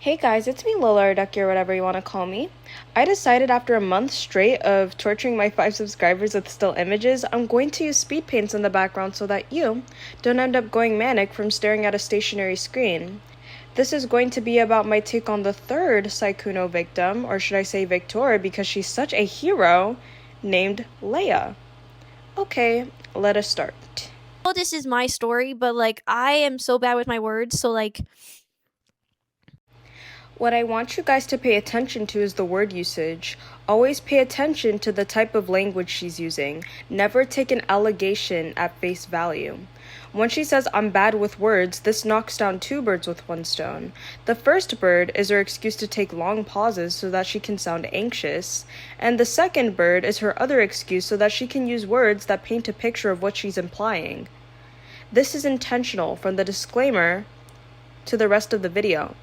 Hey guys, it's me Lola or Ducky or whatever you want to call me. I decided after a month straight of torturing my 5 subscribers with still images, I'm going to use speed paints in the background so that you don't end up going manic from staring at a stationary screen. This is going to be about my take on the third Sykkuno victim, or should I say Victoria because she's such a hero, named Leia. Okay, let us start. Well, this is my story, but I am so bad with my words, so What I want you guys to pay attention to is the word usage. Always pay attention to the type of language she's using. Never take an allegation at face value. When she says, I'm bad with words, this knocks down 2 birds with 1 stone. The first bird is her excuse to take long pauses so that she can sound anxious, and the second bird is her other excuse so that she can use words that paint a picture of what she's implying. This is intentional from the disclaimer to the rest of the video.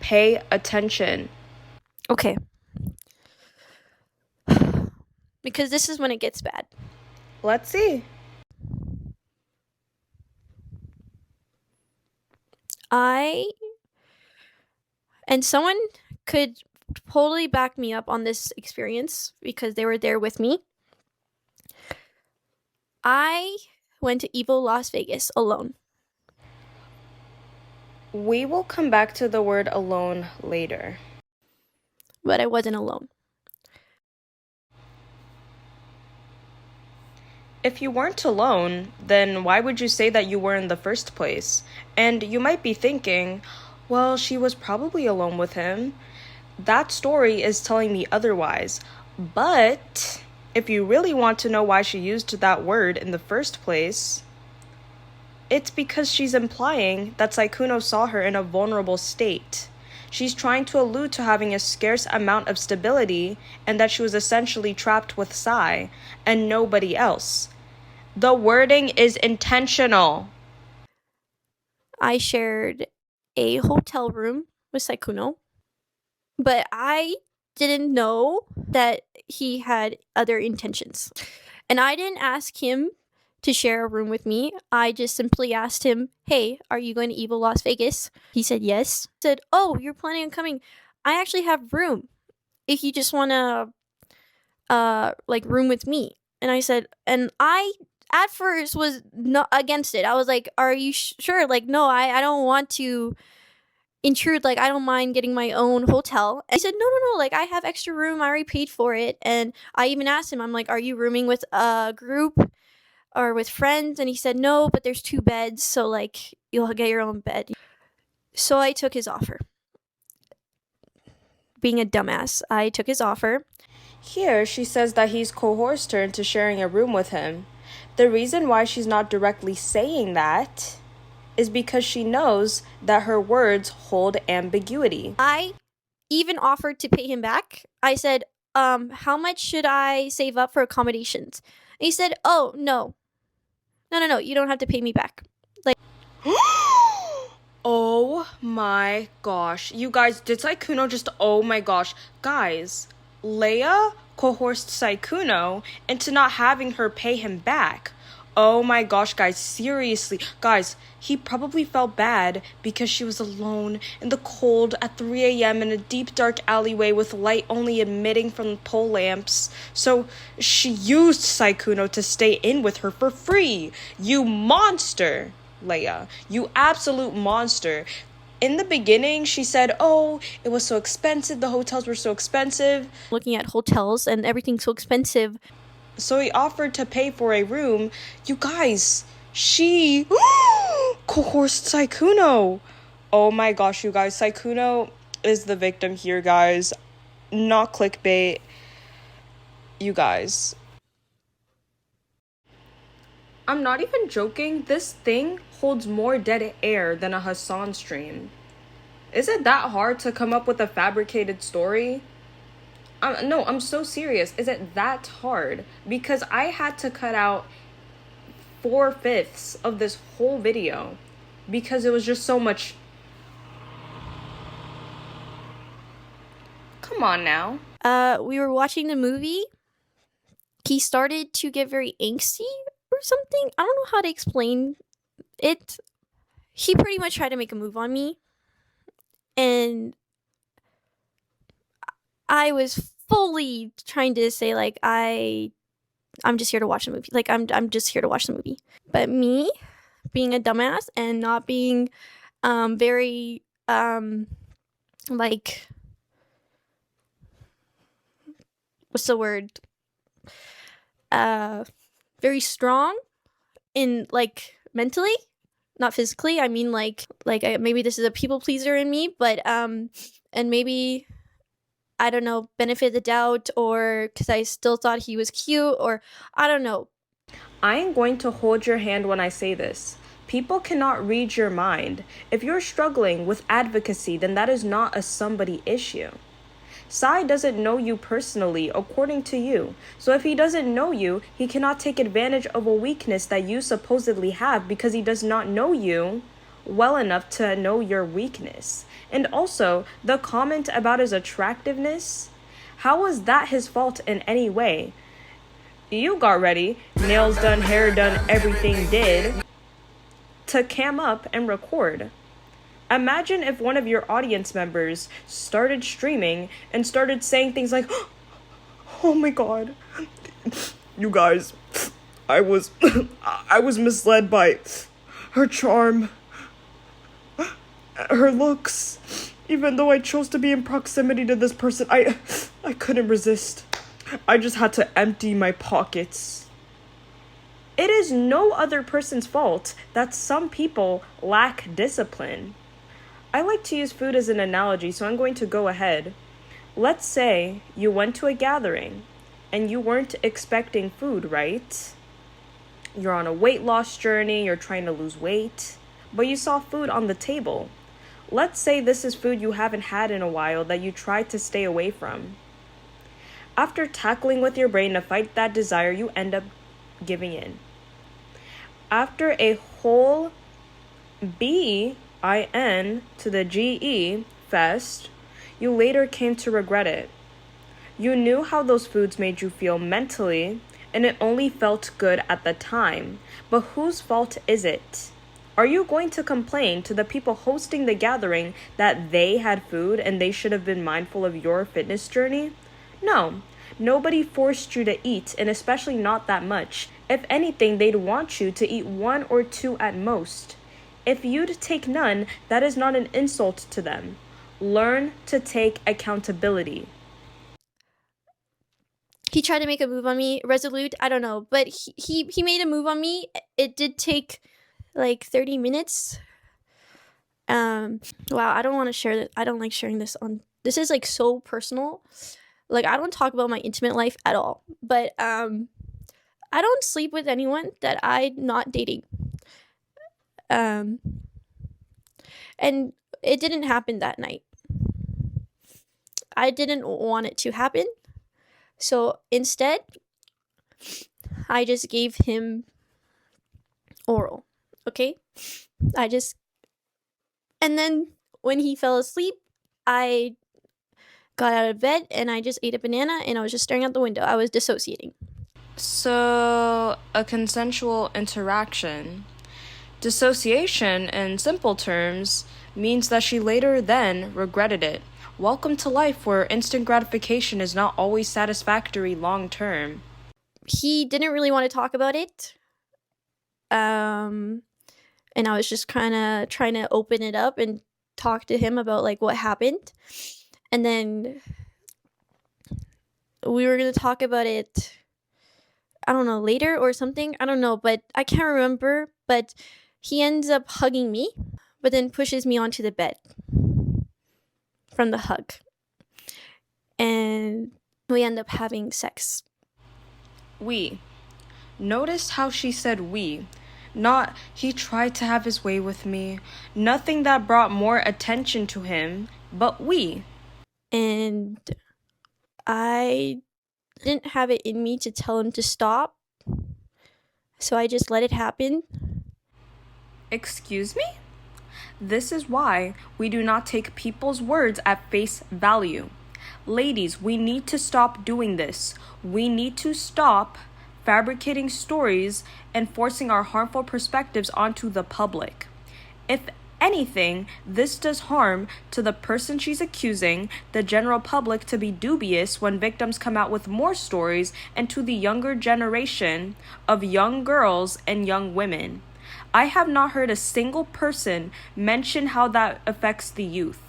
Pay attention. okay. Because this is when it gets bad. Let's see. And someone could totally back me up on this experience because they were there with me. I went to Evil Las Vegas alone. We will come back to the word alone later. But I wasn't alone. If you weren't alone, then why would you say that you were in the first place? And you might be thinking, well, she was probably alone with him. That story is telling me otherwise. But if you really want to know why she used that word in the first place, it's because she's implying that Sykkuno saw her in a vulnerable state. She's trying to allude to having a scarce amount of stability and that she was essentially trapped with Sai and nobody else. The wording is intentional. I shared a hotel room with Sykkuno, but I didn't know that he had other intentions. And I didn't ask him to share a room with me. I just simply asked him, hey, are you going to Evil Las Vegas? He said yes. I said, oh, you're planning on coming. I actually have room if you just want to room with me. And I said, and I at first was not against it. I was like, are you sure? Like, no, I don't want to intrude. Like, I don't mind getting my own hotel. And he said, no, like, I have extra room. I already paid for it. And I even asked him, I'm like, are you rooming with a group or with friends? And he said, no, but there's 2 beds. So, like, you'll get your own bed. So I took his offer. Being a dumbass, I took his offer. Here, she says that he's coerced her into sharing a room with him. The reason why she's not directly saying that is because she knows that her words hold ambiguity. I even offered to pay him back. I said, how much should I save up for accommodations? And he said, oh, no. No, you don't have to pay me back. Like, Oh my gosh. You guys, did Sykkuno just, oh my gosh. Guys, Leia coerced Sykkuno into not having her pay him back. Oh my gosh, guys, seriously. Guys, he probably felt bad because she was alone in the cold at 3 a.m. in a deep dark alleyway with light only emitting from pole lamps. So she used Sykkuno to stay in with her for free. You monster, Leia. You absolute monster. In the beginning, she said, oh, it was so expensive. The hotels were so expensive. looking at hotels and everything's so expensive. So he offered to pay for a room. You guys, she coerced Sykkuno. Oh my gosh, you guys. Sykkuno is the victim here, guys. Not clickbait. You guys. I'm not even joking. This thing holds more dead air than a Hassan stream. Is it that hard to come up with a fabricated story? No, I'm so serious. Is it that hard? Because I had to cut out 4/5 of this whole video because it was just so much. Come on now. We were watching the movie. He started to get very angsty or something. I don't know how to explain it. He pretty much tried to make a move on me. And I was fully trying to say like I'm just here to watch the movie. Like I'm just here to watch the movie. But me being a dumbass and not being very like what's the word? Very strong in like mentally, not physically. I mean like maybe this is a people pleaser in me, but and maybe I don't know, benefit of the doubt, or because I still thought he was cute, or I don't know. I am going to hold your hand when I say this. People cannot read your mind. If you're struggling with advocacy, then that is not a somebody issue. Sai doesn't know you personally, according to you. So if he doesn't know you, he cannot take advantage of a weakness that you supposedly have because he does not know you well enough to know your weakness. And also, the comment about his attractiveness, how was that his fault in any way? You got ready, nails done, hair done, everything did, to cam up and record. Imagine if one of your audience members started streaming and started saying things like, "Oh my god, you guys, I was misled by her charm, her looks. Even though I chose to be in proximity to this person, I couldn't resist. I just had to empty my pockets." It is no other person's fault that some people lack discipline. I like to use food as an analogy, so I'm going to go ahead. Let's say you went to a gathering and you weren't expecting food, right? You're on a weight loss journey, you're trying to lose weight, but you saw food on the table. Let's say this is food you haven't had in a while that you tried to stay away from. After tackling with your brain to fight that desire, you end up giving in. After a whole BIN to the GE fest, you later came to regret it. You knew how those foods made you feel mentally, and it only felt good at the time. But whose fault is it? Are you going to complain to the people hosting the gathering that they had food and they should have been mindful of your fitness journey? No, nobody forced you to eat, and especially not that much. If anything, they'd want you to eat 1 or 2 at most. If you'd take none, that is not an insult to them. Learn to take accountability. He tried to make a move on me, resolute, I don't know, but he made a move on me. It did take like 30 minutes. Wow, I don't want to share that. I don't like sharing this on. This is like so personal. Like I don't talk about my intimate life at all. But I don't sleep with anyone that I'm not dating. And it didn't happen that night. I didn't want it to happen. So instead, I just gave him oral. Okay? And then when he fell asleep, I got out of bed and I just ate a banana and I was just staring out the window. I was dissociating. So, a consensual interaction. Dissociation, in simple terms, means that she later then regretted it. Welcome to life where instant gratification is not always satisfactory long term. He didn't really want to talk about it. And I was just kind of trying to open it up and talk to him about like what happened. And then we were going to talk about it, I don't know, later or something. I don't know, but I can't remember. But he ends up hugging me, but then pushes me onto the bed from the hug. And we end up having sex. We. Notice how she said we. Not, he tried to have his way with me. Nothing that brought more attention to him, but we. And I didn't have it in me to tell him to stop. So I just let it happen. Excuse me? This is why we do not take people's words at face value. Ladies, we need to stop doing this. We need to stop fabricating stories and forcing our harmful perspectives onto the public. If anything, this does harm to the person she's accusing, the general public to be dubious when victims come out with more stories, and to the younger generation of young girls and young women. I have not heard a single person mention how that affects the youth.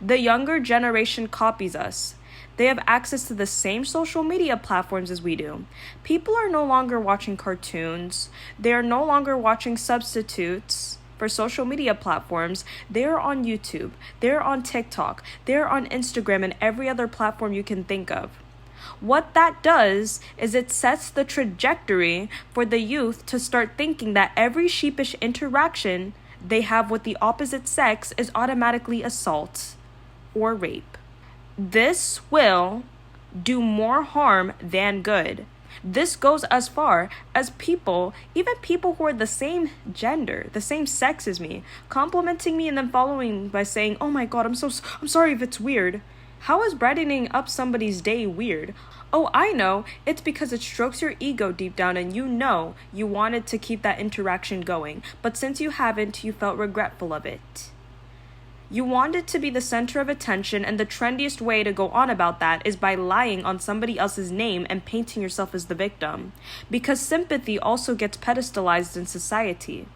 The younger generation copies us. They have access to the same social media platforms as we do. People are no longer watching cartoons. They are no longer watching substitutes for social media platforms. They're on YouTube. They're on TikTok. They're on Instagram and every other platform you can think of. What that does is it sets the trajectory for the youth to start thinking that every sheepish interaction they have with the opposite sex is automatically assault or rape. This will do more harm than good. This goes as far as people, even people who are the same gender, the same sex as me, complimenting me and then following by saying, "Oh my God, I'm sorry if it's weird." How is brightening up somebody's day weird? Oh, I know. It's because it strokes your ego deep down and you know you wanted to keep that interaction going. But since you haven't, you felt regretful of it. You wanted to be the center of attention, and the trendiest way to go on about that is by lying on somebody else's name and painting yourself as the victim. Because sympathy also gets pedestalized in society.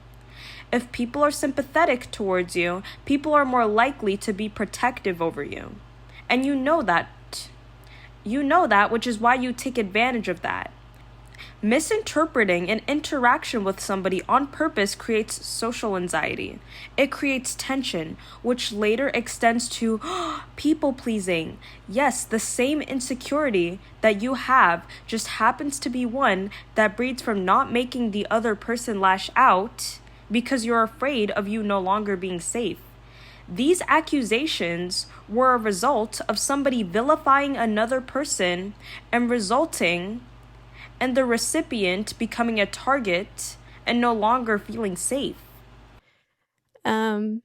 If people are sympathetic towards you, people are more likely to be protective over you. And you know that. You know that, which is why you take advantage of that. Misinterpreting an interaction with somebody on purpose creates social anxiety. It creates tension, which later extends to people pleasing. Yes, the same insecurity that you have just happens to be one that breeds from not making the other person lash out because you're afraid of you no longer being safe. These accusations were a result of somebody vilifying another person and resulting in the recipient becoming a target and no longer feeling safe. And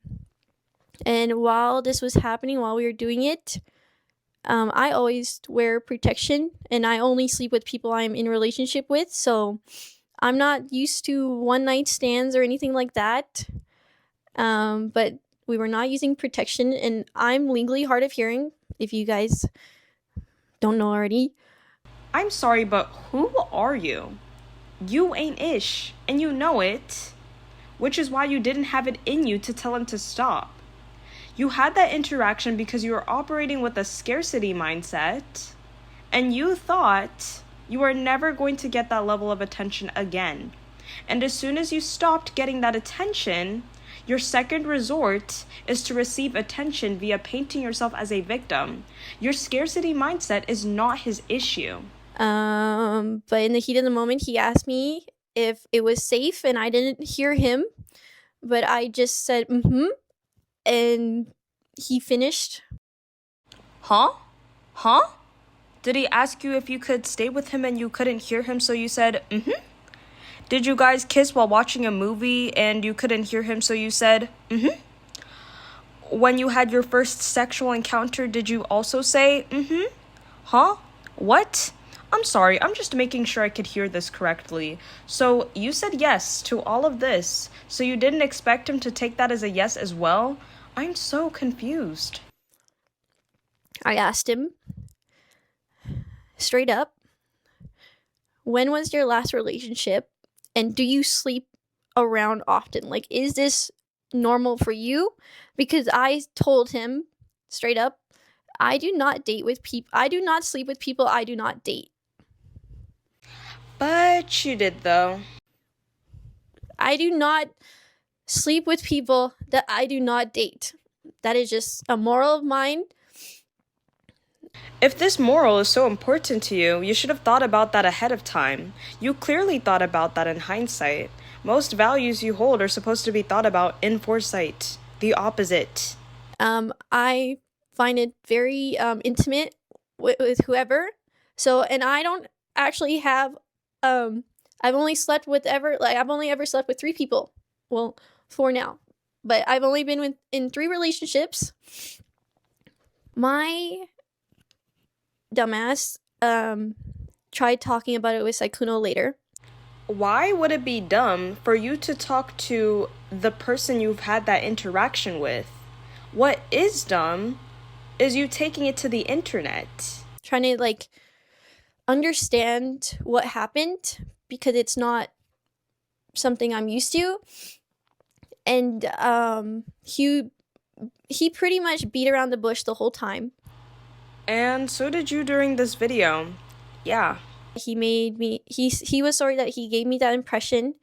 while this was happening, while we were doing it, I always wear protection, and I only sleep with people I'm in a relationship with, so I'm not used to one night stands or anything like that. But we were not using protection, and I'm legally hard of hearing, if you guys don't know already. I'm sorry, but who are you? You ain't ish, and you know it, which is why you didn't have it in you to tell him to stop. You had that interaction because you were operating with a scarcity mindset, and you thought you were never going to get that level of attention again. And as soon as you stopped getting that attention, your second resort is to receive attention via painting yourself as a victim. Your scarcity mindset is not his issue. But in the heat of the moment, he asked me if it was safe, and I didn't hear him, but I just said, and he finished. Huh? Huh? Did he ask you if you could stay with him and you couldn't hear him, so you said, Did you guys kiss while watching a movie and you couldn't hear him, so you said, When you had your first sexual encounter, did you also say, Huh? What? I'm sorry, I'm just making sure I could hear this correctly. So you said yes to all of this, so you didn't expect him to take that as a yes as well? I'm so confused. I asked him straight up, when was your last relationship, and do you sleep around often? Like, is this normal for you? Because I told him straight up, I do not date with people. I do not sleep with people I do not date. But you did, though. I do not sleep with people that I do not date. That is just a moral of mine. If this moral is so important to you, you should have thought about that ahead of time. You clearly thought about that in hindsight. Most values you hold are supposed to be thought about in foresight. The opposite. I find it very intimate with whoever. So, and I don't actually have I've only ever slept with 3 people. Well, 4 now. But I've only been in 3 relationships. My dumbass tried talking about it with Sykkuno later. Why would it be dumb for you to talk to the person you've had that interaction with. What is dumb is you taking it to the internet. Trying to like understand what happened because it's not something I'm used to. And he pretty much beat around the bush the whole time. And so did you during this video. Yeah. He was sorry that he gave me that impression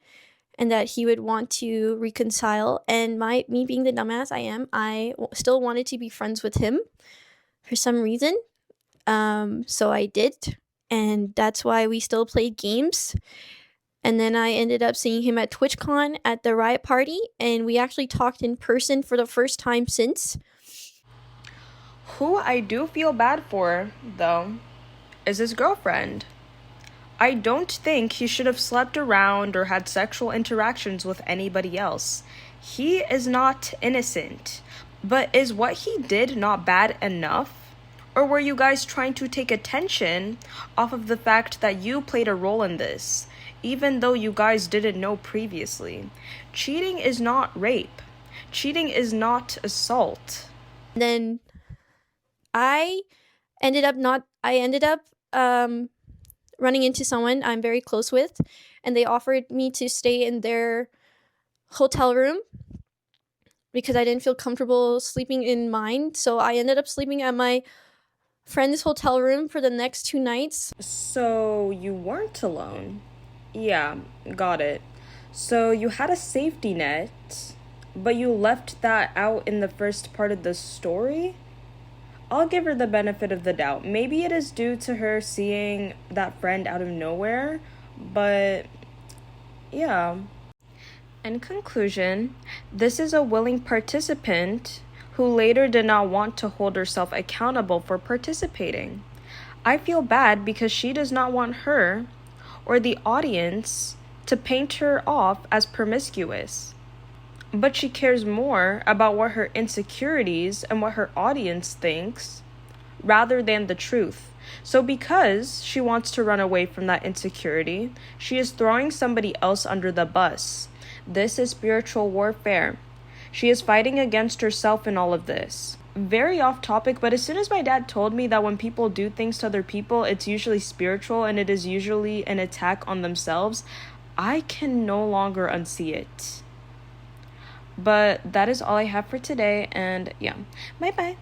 and that he would want to reconcile. And me being the dumbass I am, I still wanted to be friends with him for some reason. So I did, and that's why we still played games. And then I ended up seeing him at TwitchCon at the Riot Party, and we actually talked in person for the first time since. Who I do feel bad for, though, is his girlfriend. I don't think he should have slept around or had sexual interactions with anybody else. He is not innocent. But is what he did not bad enough? Or were you guys trying to take attention off of the fact that you played a role in this, even though you guys didn't know previously? Cheating is not rape. Cheating is not assault. Then I ended up running into someone I'm very close with, and they offered me to stay in their hotel room because I didn't feel comfortable sleeping in mine. So I ended up sleeping at my friend's hotel room for the next 2 nights. So you weren't alone. Yeah, got it. So you had a safety net, but you left that out in the first part of the story? I'll give her the benefit of the doubt. Maybe it is due to her seeing that friend out of nowhere, but yeah. In conclusion, this is a willing participant who later did not want to hold herself accountable for participating. I feel bad because she does not want her or the audience to paint her off as promiscuous. But she cares more about what her insecurities and what her audience thinks rather than the truth. So because she wants to run away from that insecurity, she is throwing somebody else under the bus. This is spiritual warfare. She is fighting against herself in all of this. Very off topic, but as soon as my dad told me that when people do things to other people, it's usually spiritual and it is usually an attack on themselves, I can no longer unsee it. But that is all I have for today, and yeah, bye-bye.